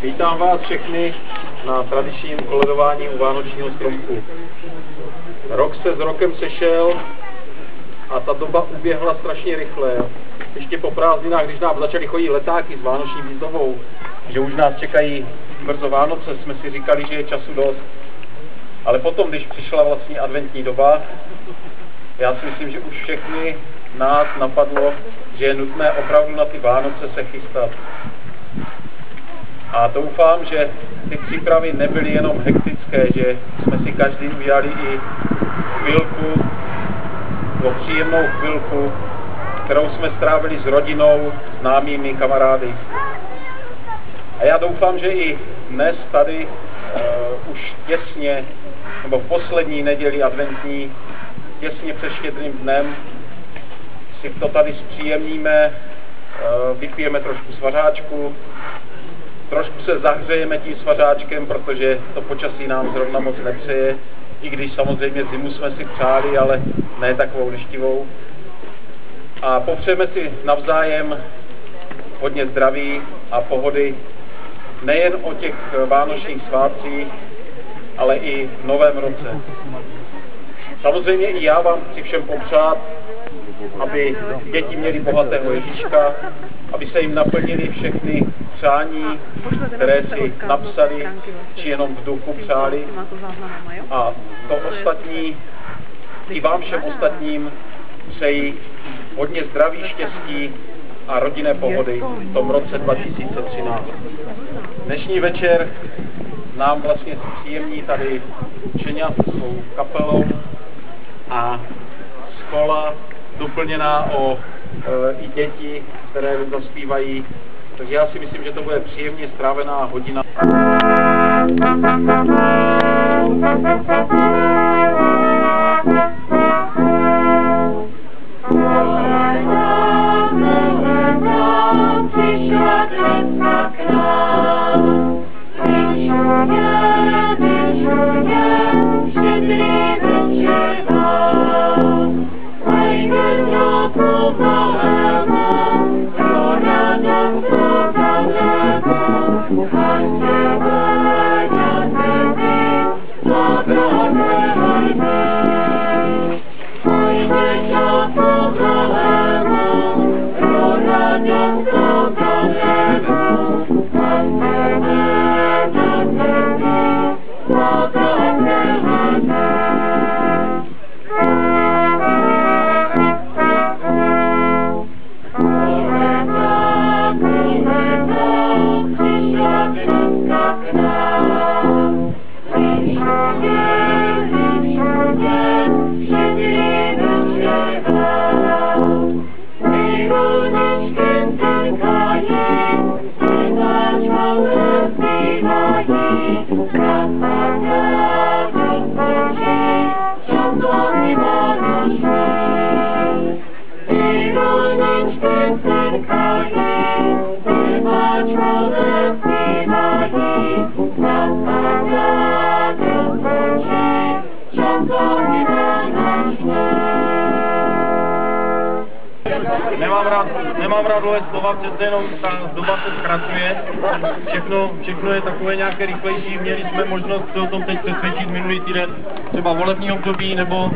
Vítám vás všechny na tradičním koledování u vánočního stromku. Rok se s rokem sešel a ta doba uběhla strašně rychle. Ještě po prázdninách, když nám začaly chodit letáky s vánoční výzdobou, že už nás čekají brzo Vánoce, jsme si říkali, že je času dost. Ale potom, když přišla vlastně adventní doba, já si myslím, že už všechny nás napadlo, že je nutné opravdu na ty Vánoce se chystat. A doufám, že ty přípravy nebyly jenom hektické, že jsme si každý udělali i chvilku, příjemnou chvilku, kterou jsme strávili s rodinou, známými, kamarády. A já doufám, že i dnes tady už těsně, nebo v poslední neděli adventní, těsně před Štědrým dnem, si to tady zpříjemníme, vypijeme trošku svařáčku, trošku se zahřejeme tím svařáčkem, protože to počasí nám zrovna moc nepřeje, i když samozřejmě zimu jsme si přáli, ale ne takovou deštivou. A popřejeme si navzájem hodně zdraví a pohody, nejen o těch vánočních svátcích, ale i v novém roce. Samozřejmě i já vám chci všem popřát, aby děti měly bohatého Ježíška, aby se jim naplnili všechny přání, které si napsali, či jenom v duchu přáli. A to ostatní, i vám všem ostatním přeji hodně zdraví, štěstí a rodinné pohody v tom roce 2013. Dnešní večer nám vlastně zpříjemní tady Čeňa se svou kapelou a škola doplněná o i děti, které zaspívají. Takže já si myslím, že to bude příjemně strávená hodina. Nemám rád dlouhé slova, přece jenom ta doba se zkracuje. Všechno je takové nějaké rychlejší. Měli jsme možnost se o tom teď přesvědčit minulý týden, třeba volební období, nebo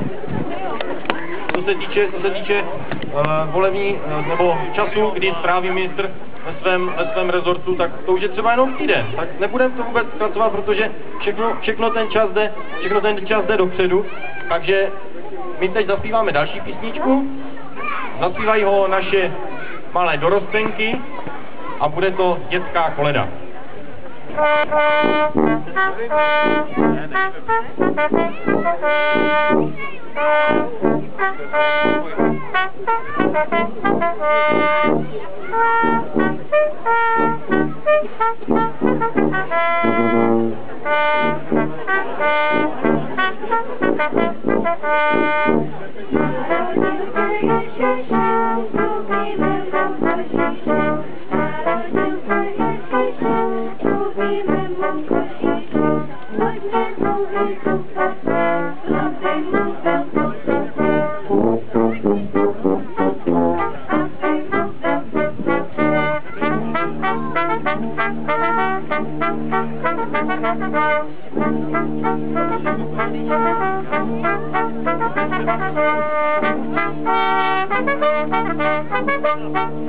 co se týče volební nebo času, kdy stráví ministr ve svém rezortu, tak to už je třeba jenom týden. Tak nebudeme to vůbec zkracovat, protože všechno ten čas jde dopředu. Takže my teď zaspíváme další písničku. Zaspívají ho naše malé dorostenky a bude to dětská koleda.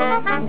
Thank you.